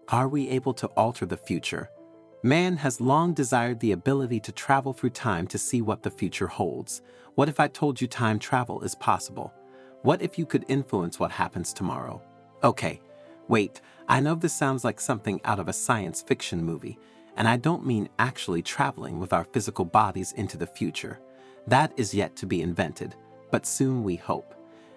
Are we able to alter the future? Man has long desired the ability to travel through time to see what the future holds. What if I told you time travel is possible? What if you could influence what happens tomorrow? Okay, wait, I know this sounds like something out of a science fiction movie, and I don't mean actually traveling with our physical bodies into the future. That is yet to be invented, but soon we hope.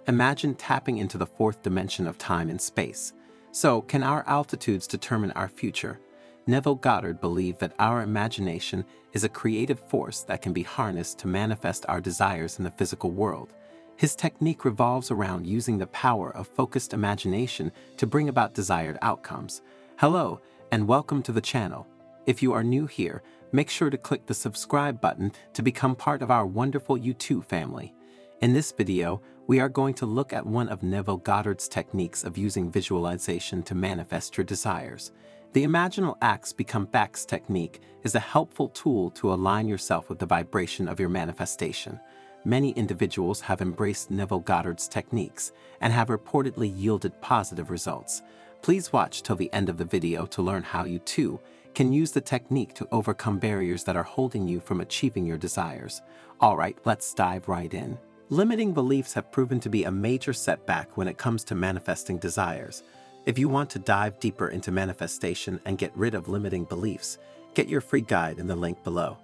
Imagine tapping into the fourth dimension of time and space. So, can our altitudes determine our future? Neville Goddard believed that our imagination is a creative force that can be harnessed to manifest our desires in the physical world. His technique revolves around using the power of focused imagination to bring about desired outcomes. Hello, and welcome to the channel. If you are new here, make sure to click the subscribe button to become part of our wonderful YouTube family. In this video, we are going to look at one of Neville Goddard's techniques of using visualization to manifest your desires. The imaginal acts become facts technique is a helpful tool to align yourself with the vibration of your manifestation. Many individuals have embraced Neville Goddard's techniques and have reportedly yielded positive results. Please watch till the end of the video to learn how you too can use the technique to overcome barriers that are holding you from achieving your desires. Alright, let's dive right in. Limiting beliefs have proven to be a major setback when it comes to manifesting desires. If you want to dive deeper into manifestation and get rid of limiting beliefs, get your free guide in the link below.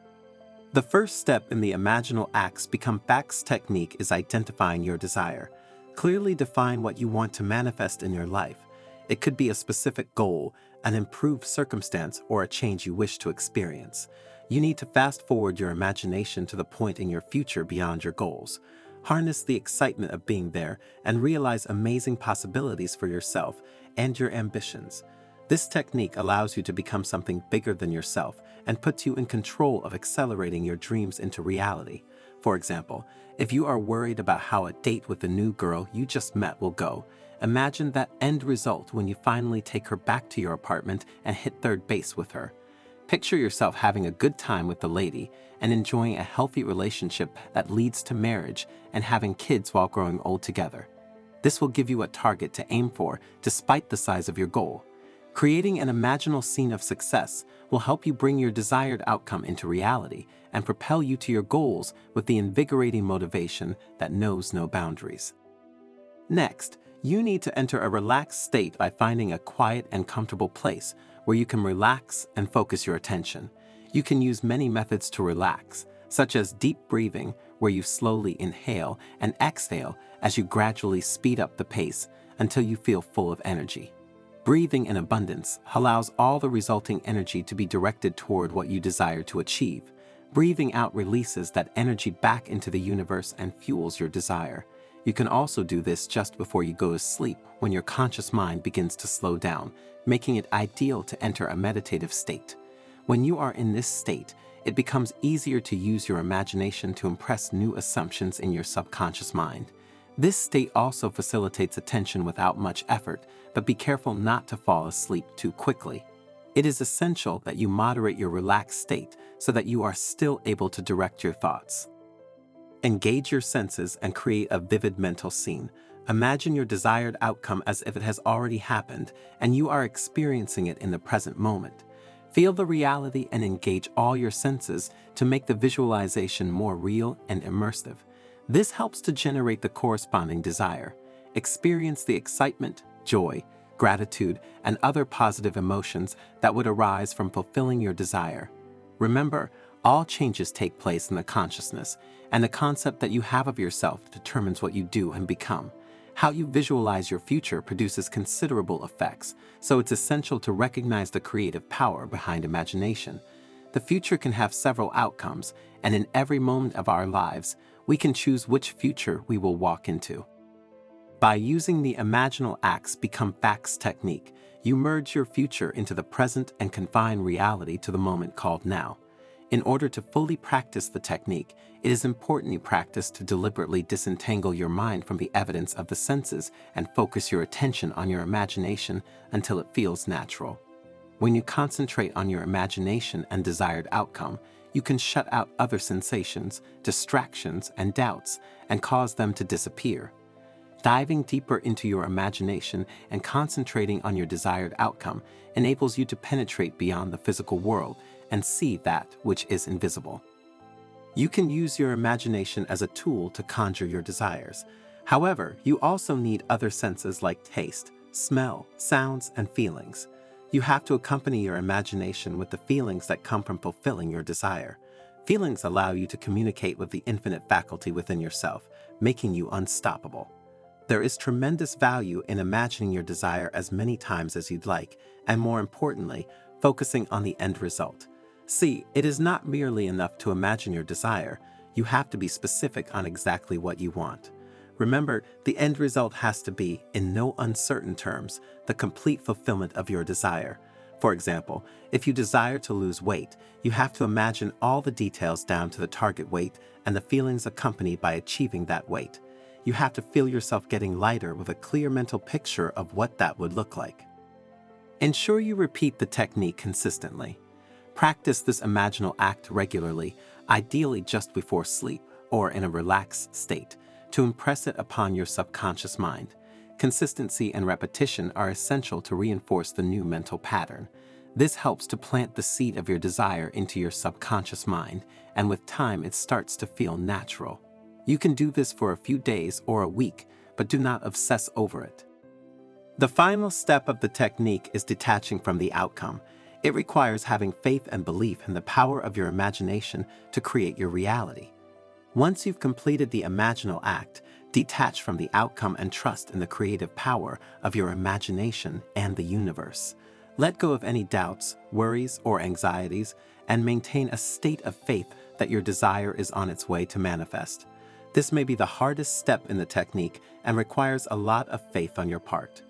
The first step in the imaginal acts become facts technique is identifying your desire. Clearly define what you want to manifest in your life. It could be a specific goal, an improved circumstance, or a change you wish to experience. You need to fast forward your imagination to the point in your future beyond your goals. Harness the excitement of being there and realize amazing possibilities for yourself and your ambitions. This technique allows you to become something bigger than yourself and puts you in control of accelerating your dreams into reality. For example, if you are worried about how a date with the new girl you just met will go, imagine that end result when you finally take her back to your apartment and hit third base with her. Picture yourself having a good time with the lady and enjoying a healthy relationship that leads to marriage and having kids while growing old together. This will give you a target to aim for despite the size of your goal. Creating an imaginal scene of success will help you bring your desired outcome into reality and propel you to your goals with the invigorating motivation that knows no boundaries. Next, you need to enter a relaxed state by finding a quiet and comfortable place where you can relax and focus your attention. You can use many methods to relax, such as deep breathing, where you slowly inhale and exhale as you gradually speed up the pace until you feel full of energy. Breathing in abundance allows all the resulting energy to be directed toward what you desire to achieve. Breathing out releases that energy back into the universe and fuels your desire. You can also do this just before you go to sleep when your conscious mind begins to slow down, making it ideal to enter a meditative state. When you are in this state, it becomes easier to use your imagination to impress new assumptions in your subconscious mind. This state also facilitates attention without much effort, but be careful not to fall asleep too quickly. It is essential that you moderate your relaxed state so that you are still able to direct your thoughts. Engage your senses and create a vivid mental scene. Imagine your desired outcome as if it has already happened and you are experiencing it in the present moment. Feel the reality and engage all your senses to make the visualization more real and immersive. This helps to generate the corresponding desire. Experience the excitement, joy, gratitude, and other positive emotions that would arise from fulfilling your desire. Remember, all changes take place in the consciousness, and the concept that you have of yourself determines what you do and become. How you visualize your future produces considerable effects, so it's essential to recognize the creative power behind imagination. The future can have several outcomes, and in every moment of our lives, we can choose which future we will walk into. By using the imaginal acts become facts technique, you merge your future into the present and confine reality to the moment called now. In order to fully practice the technique, it is important you practice to deliberately disentangle your mind from the evidence of the senses and focus your attention on your imagination until it feels natural. When you concentrate on your imagination and desired outcome, you can shut out other sensations, distractions, and doubts and cause them to disappear. Diving deeper into your imagination and concentrating on your desired outcome enables you to penetrate beyond the physical world and see that which is invisible. You can use your imagination as a tool to conjure your desires. However, you also need other senses like taste, smell, sounds, and feelings. You have to accompany your imagination with the feelings that come from fulfilling your desire. Feelings allow you to communicate with the infinite faculty within yourself, making you unstoppable. There is tremendous value in imagining your desire as many times as you'd like, and more importantly, focusing on the end result. See, it is not merely enough to imagine your desire, you have to be specific on exactly what you want. Remember, the end result has to be, in no uncertain terms, the complete fulfillment of your desire. For example, if you desire to lose weight, you have to imagine all the details down to the target weight and the feelings accompanied by achieving that weight. You have to feel yourself getting lighter with a clear mental picture of what that would look like. Ensure you repeat the technique consistently. Practice this imaginal act regularly, ideally just before sleep or in a relaxed state, to impress it upon your subconscious mind. Consistency and repetition are essential to reinforce the new mental pattern. This helps to plant the seed of your desire into your subconscious mind, and with time it starts to feel natural. You can do this for a few days or a week, but do not obsess over it. The final step of the technique is detaching from the outcome. It requires having faith and belief in the power of your imagination to create your reality. Once you've completed the imaginal act, detach from the outcome and trust in the creative power of your imagination and the universe. Let go of any doubts, worries, or anxieties, and maintain a state of faith that your desire is on its way to manifest. This may be the hardest step in the technique and requires a lot of faith on your part.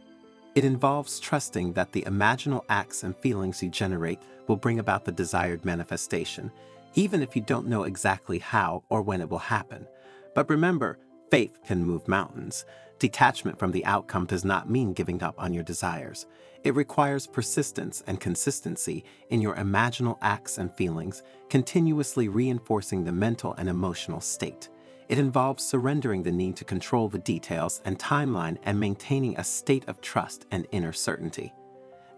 It involves trusting that the imaginal acts and feelings you generate will bring about the desired manifestation, even if you don't know exactly how or when it will happen. But remember, faith can move mountains. Detachment from the outcome does not mean giving up on your desires. It requires persistence and consistency in your imaginal acts and feelings, continuously reinforcing the mental and emotional state. It involves surrendering the need to control the details and timeline and maintaining a state of trust and inner certainty.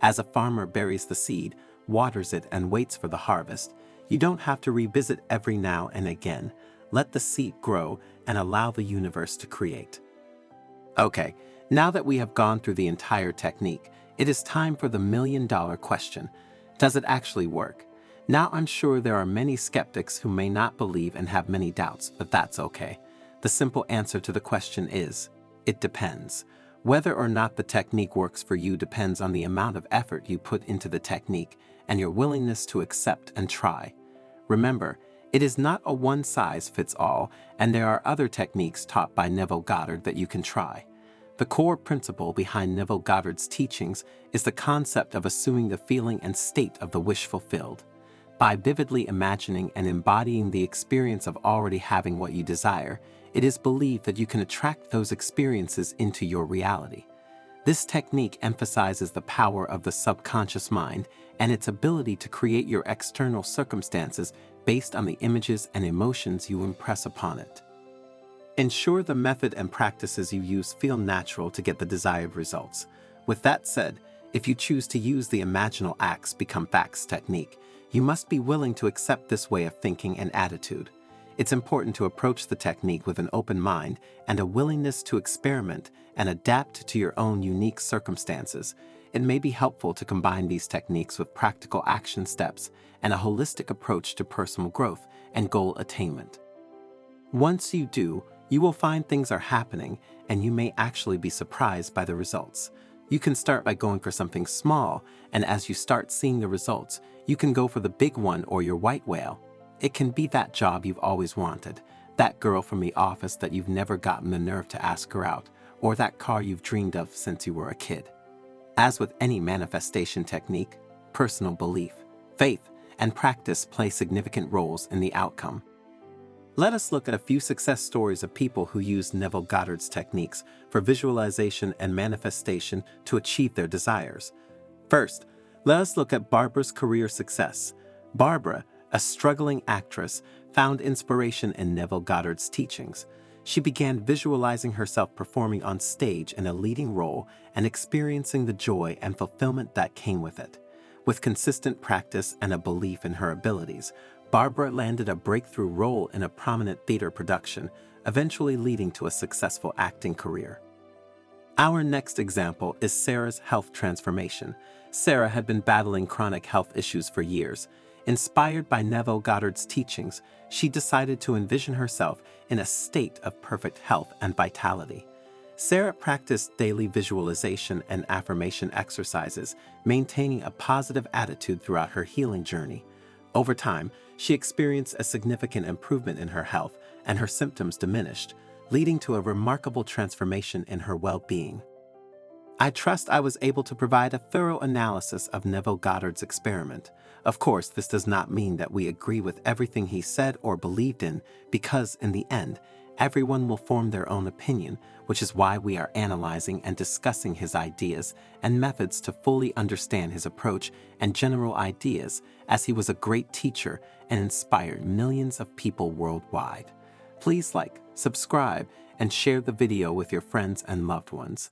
As a farmer buries the seed, waters it, and waits for the harvest, you don't have to revisit every now and again. Let the seed grow and allow the universe to create. Okay, now that we have gone through the entire technique, it is time for the million-dollar question. Does it actually work? Now I'm sure there are many skeptics who may not believe and have many doubts, but that's okay. The simple answer to the question is, it depends. Whether or not the technique works for you depends on the amount of effort you put into the technique and your willingness to accept and try. Remember, it is not a one-size-fits-all, and there are other techniques taught by Neville Goddard that you can try. The core principle behind Neville Goddard's teachings is the concept of assuming the feeling and state of the wish fulfilled. By vividly imagining and embodying the experience of already having what you desire, it is believed that you can attract those experiences into your reality. This technique emphasizes the power of the subconscious mind and its ability to create your external circumstances based on the images and emotions you impress upon it. Ensure the method and practices you use feel natural to get the desired results. With that said, if you choose to use the imaginal acts become facts technique, you must be willing to accept this way of thinking and attitude. It's important to approach the technique with an open mind and a willingness to experiment and adapt to your own unique circumstances. It may be helpful to combine these techniques with practical action steps and a holistic approach to personal growth and goal attainment. Once you do, you will find things are happening, and you may actually be surprised by the results. You can start by going for something small, and as you start seeing the results, you can go for the big one or your white whale. It can be that job you've always wanted, that girl from the office that you've never gotten the nerve to ask her out, or that car you've dreamed of since you were a kid. As with any manifestation technique, personal belief, faith, and practice play significant roles in the outcome. Let us look at a few success stories of people who used Neville Goddard's techniques for visualization and manifestation to achieve their desires. First, let us look at Barbara's career success. Barbara, a struggling actress, found inspiration in Neville Goddard's teachings. She began visualizing herself performing on stage in a leading role and experiencing the joy and fulfillment that came with it. With consistent practice and a belief in her abilities, Barbara landed a breakthrough role in a prominent theater production, eventually leading to a successful acting career. Our next example is Sarah's health transformation. Sarah had been battling chronic health issues for years. Inspired by Neville Goddard's teachings, she decided to envision herself in a state of perfect health and vitality. Sarah practiced daily visualization and affirmation exercises, maintaining a positive attitude throughout her healing journey. Over time, she experienced a significant improvement in her health, and her symptoms diminished, leading to a remarkable transformation in her well-being. I trust I was able to provide a thorough analysis of Neville Goddard's experiment. Of course, this does not mean that we agree with everything he said or believed in, because in the end, everyone will form their own opinion, which is why we are analyzing and discussing his ideas and methods to fully understand his approach and general ideas, as he was a great teacher and inspired millions of people worldwide. Please like, subscribe, and share the video with your friends and loved ones.